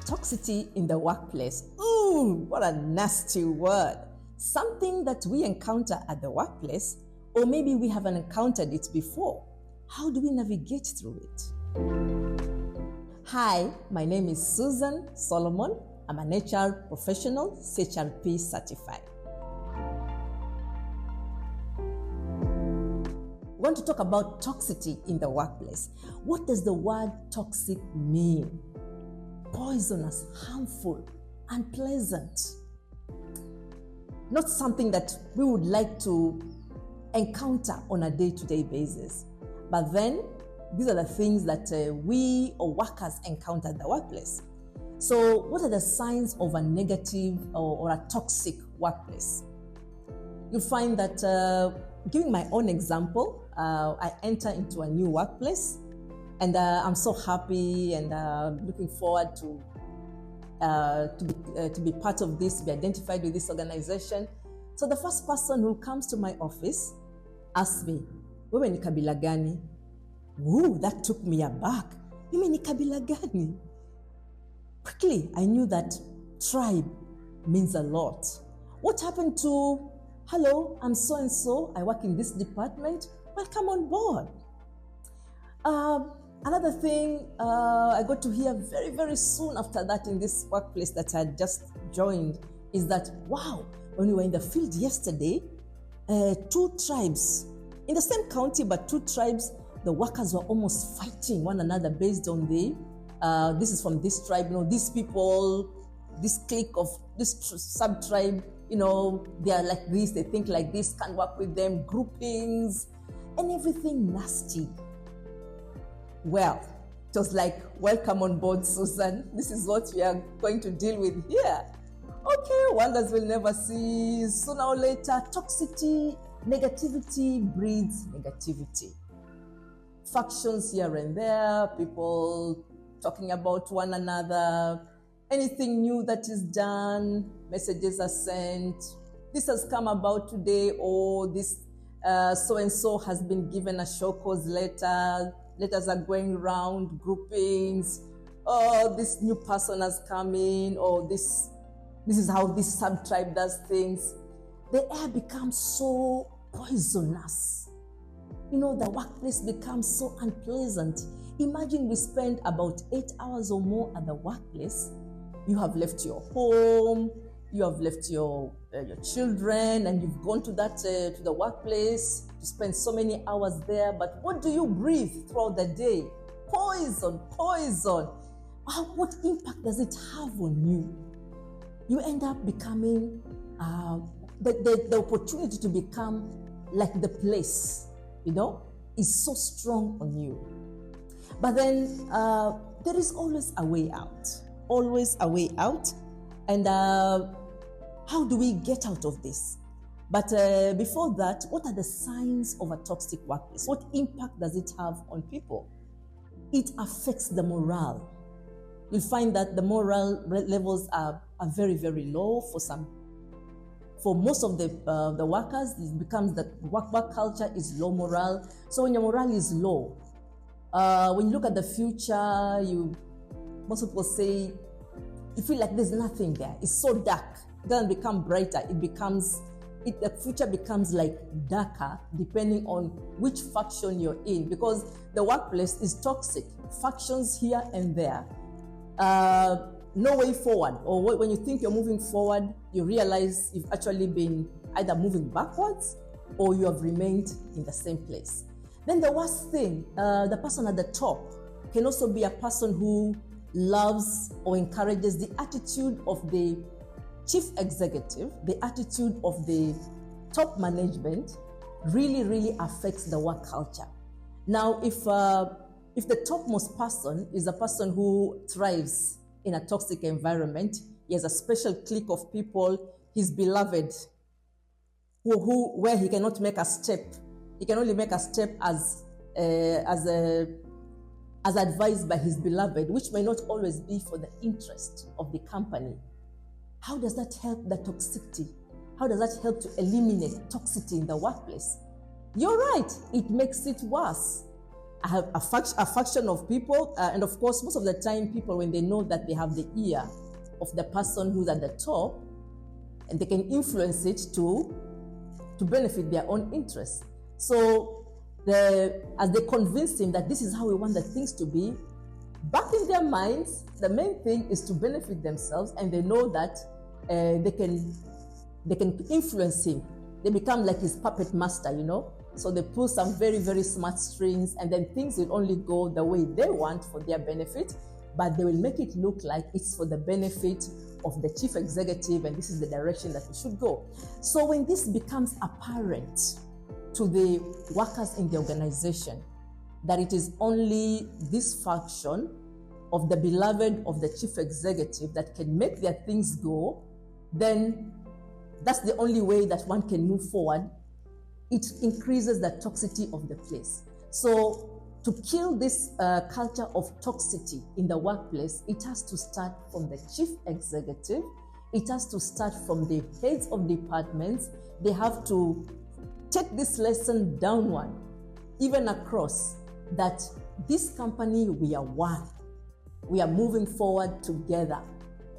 Toxicity in the workplace. Ooh, what a nasty word. Something that we encounter at the workplace, or maybe we haven't encountered it before. How do we navigate through it? Hi, my name is Susan Solomon. I'm an HR professional, CHRP certified. We want to talk about toxicity in the workplace. What does the word toxic mean? Poisonous, harmful, unpleasant. Not something that we would like to encounter on a day-to-day basis. But then, these are the things that we or workers encounter at the workplace. So, what are the signs of a negative or a toxic workplace? You'll find that, giving my own example, I enter into a new workplace, and I'm so happy and looking forward to be part of this, be identified with this organization. So the first person who comes to my office asks me, "Wewe ni kabila gani?" Woo, that took me aback. "Mimi ni kabila gani?" Quickly, I knew that tribe means a lot. What happened to, "Hello, I'm so-and-so, I work in this department, welcome on board." Another thing I got to hear very, very soon after that in this workplace that I had just joined is that, wow, when we were in the field yesterday, two tribes, in the same county, but two tribes, the workers were almost fighting one another based on the, this is from this tribe, these people, this clique of this sub-tribe, they are like this, they think like this, can't work with them, groupings, and everything nasty. Well, it was like, welcome on board, Susan. This is what we are going to deal with here. Okay, wonders will never cease. Sooner or later, toxicity, negativity breeds negativity. Factions here and there, people talking about one another, anything new that is done, messages are sent. This has come about today, or this so-and-so has been given a show cause letter. Letters are going around, groupings. Oh, this new person has come in, or this is how this sub-tribe does things. The air becomes so poisonous. The workplace becomes so unpleasant. Imagine we spend about 8 hours or more at the workplace. You have left your home, you have left your children, and you've gone to the workplace to spend so many hours there. But what do you breathe throughout the day? Poison. What impact does it have on you? You end up becoming the opportunity to become like the place, is so strong on you. But then there is always a way out. Always a way out. And how do we get out of this? But before that, what are the signs of a toxic workplace? What impact does it have on people? It affects the morale. You'll find that the morale levels are very, very low for most of the workers. It becomes that work culture is low morale. So when your morale is low, when you look at the future, most people say, you feel like there's nothing there. It's so dark. It doesn't become brighter. The future becomes like darker depending on which faction you're in, because the workplace is toxic. Factions here and there. No way forward. Or when you think you're moving forward, you realize you've actually been either moving backwards or you have remained in the same place. Then the worst thing, the person at the top can also be a person who loves or encourages the attitude of the chief executive, the attitude of the top management really, really affects the work culture. Now, if the topmost person is a person who thrives in a toxic environment, he has a special clique of people, his beloved, where he cannot make a step. He can only make a step as advised by his beloved, which may not always be for the interest of the company. How does that help the toxicity? How does that help to eliminate toxicity in the workplace? You're right, it makes it worse. I have a faction of people, and of course, most of the time, people, when they know that they have the ear of the person who's at the top, and they can influence it to benefit their own interests. So, as they convince him that this is how we want the things to be, back in their minds, the main thing is to benefit themselves, and they know that they can influence him. They become like his puppet master, So they pull some very, very smart strings, and then things will only go the way they want for their benefit, but they will make it look like it's for the benefit of the chief executive, and this is the direction that we should go. So when this becomes apparent to the workers in the organization, that it is only this faction of the beloved of the chief executive that can make their things go, then that's the only way that one can move forward. It increases the toxicity of the place. So to kill this culture of toxicity in the workplace, it has to start from the chief executive. It has to start from the heads of departments. They have to take this lesson downward, even across, that this company, we are one. We are moving forward together.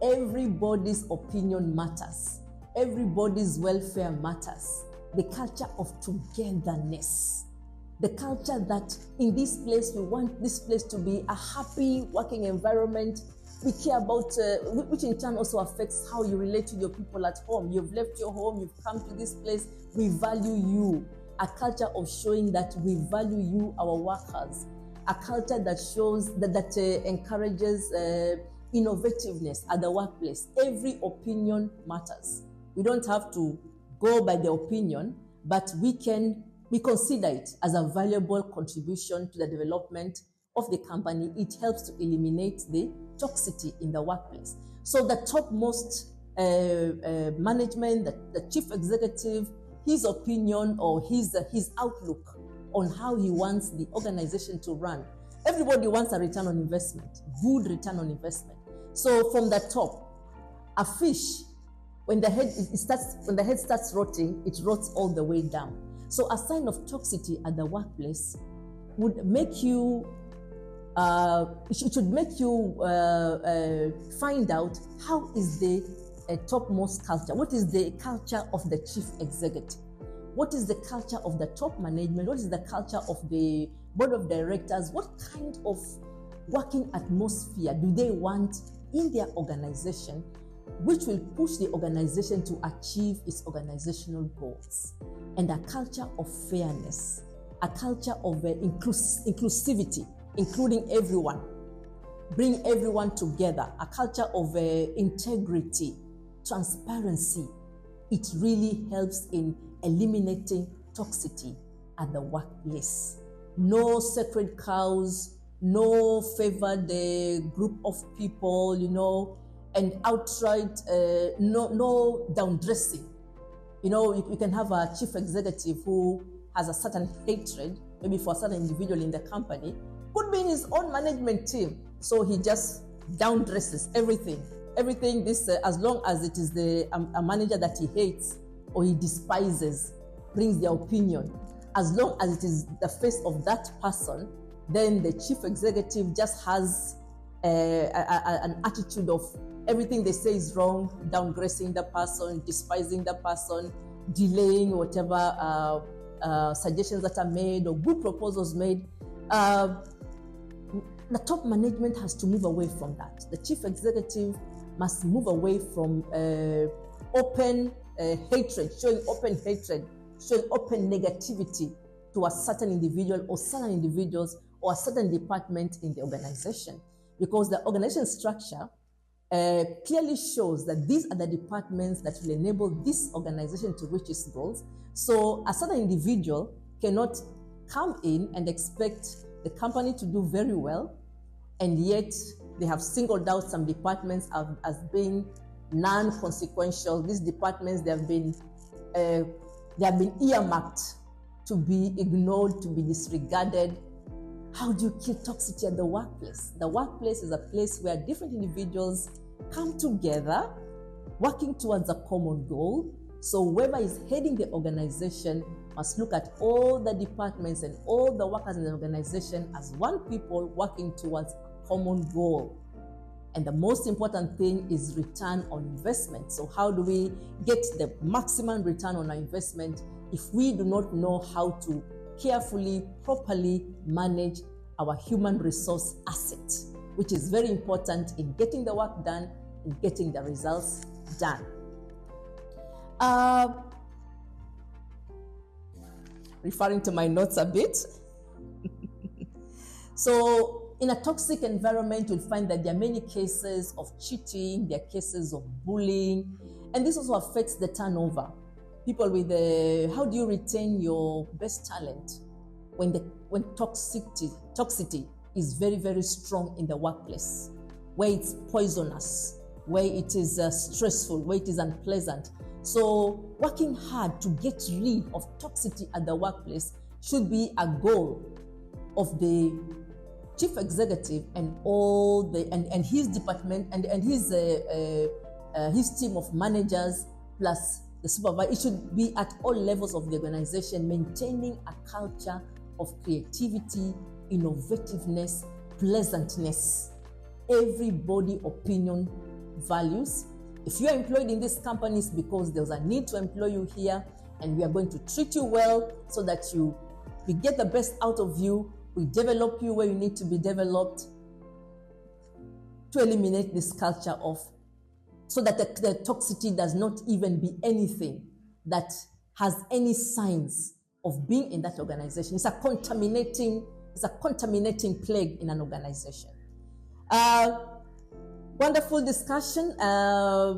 Everybody's opinion matters. Everybody's welfare matters. The culture of togetherness. The culture that in this place, we want this place to be a happy working environment. We care about, which in turn also affects how you relate to your people at home. You've left your home, you've come to this place, we value you. A culture of showing that we value you, our workers. A culture that shows, that encourages innovativeness at the workplace. Every opinion matters. We don't have to go by the opinion, but we consider it as a valuable contribution to the development of the company. It helps to eliminate the toxicity in the workplace. So the topmost management, the chief executive, his opinion or his outlook on how he wants the organization to run. Everybody wants a return on investment, good return on investment. So from the top, a fish, when the head starts rotting, it rots all the way down. So a sign of toxicity at the workplace would make you, it should make you find out how is the topmost culture. What is the culture of the chief executive? What is the culture of the top management? What is the culture of the board of directors? What kind of working atmosphere do they want in their organization, which will push the organization to achieve its organizational goals? And a culture of fairness, a culture of inclusivity, including everyone, bring everyone together, a culture of integrity, transparency. It really helps in eliminating toxicity at the workplace. No sacred cows, no favored group of people, and outright no down-dressing. You can have a chief executive who has a certain hatred, maybe for a certain individual in the company, could be in his own management team. So he just down-dresses everything. This, as long as it is a manager that he hates or he despises, brings their opinion. As long as it is the face of that person, then the chief executive just has an attitude of everything they say is wrong, downgrading the person, despising the person, delaying whatever suggestions that are made or good proposals made. The top management has to move away from that. The chief executive must move away from open hatred, showing open negativity to a certain individual or certain individuals or a certain department in the organization. Because the organization structure clearly shows that these are the departments that will enable this organization to reach its goals. So a certain individual cannot come in and expect the company to do very well, and yet they have singled out some departments as being non-consequential. These departments, they have been earmarked to be ignored, to be disregarded. How do you kill toxicity at the workplace? The workplace is a place where different individuals come together, working towards a common goal. So whoever is heading the organization must look at all the departments and all the workers in the organization as one people working towards a common goal. And the most important thing is return on investment. So how do we get the maximum return on our investment if we do not know how to carefully, properly manage our human resource asset, which is very important in getting the work done, in getting the results done. Referring to my notes a bit. So in a toxic environment, you'll find that there are many cases of cheating, there are cases of bullying, and this also affects the turnover. People with how do you retain your best talent when toxicity is very, very strong in the workplace, where it's poisonous, where it is stressful, where it is unpleasant. So working hard to get rid of toxicity at the workplace should be a goal of the chief executive and all the and his department and his team of managers plus the supervisor. It should be at all levels of the organization, maintaining a culture of creativity, innovativeness, pleasantness. Everybody opinion values. If you are employed in these companies because there's a need to employ you here, and we are going to treat you well so that we get the best out of you. We develop you where you need to be developed to eliminate this culture of, so that the toxicity does not even be anything that has any signs of being in that organization. It's a contaminating plague in an organization. Wonderful discussion. As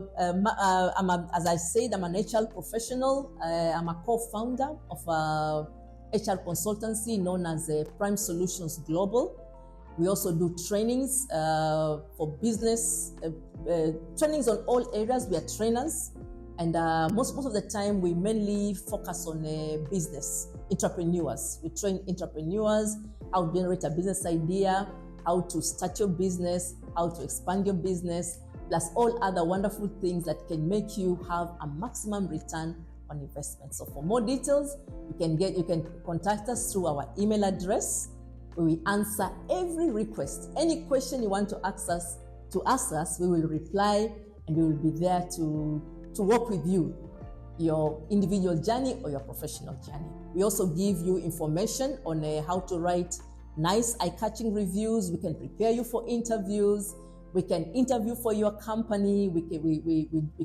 I said, I'm an HR professional. I'm a co-founder of a HR consultancy known as Prime Solutions Global. We also do trainings for business, trainings on all areas. We are trainers, and most of the time we mainly focus on business entrepreneurs. We train entrepreneurs how to generate a business idea, how to start your business, how to expand your business, plus all other wonderful things that can make you have a maximum return on investment. So for more details, you can contact us through our email address, where we answer every request. Any question you want to ask us, we will reply, and we will be there to work with you, your individual journey or your professional journey. We also give you information on how to write nice eye-catching reviews. We can prepare you for interviews. We can interview for your company. We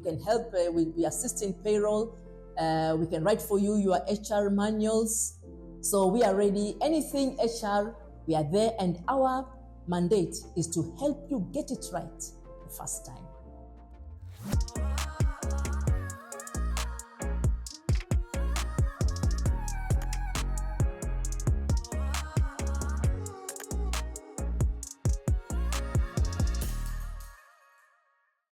can help. We assist in payroll. We can write for you your HR manuals. So we are ready. Anything HR, we are there, and our mandate is to help you get it right the first time.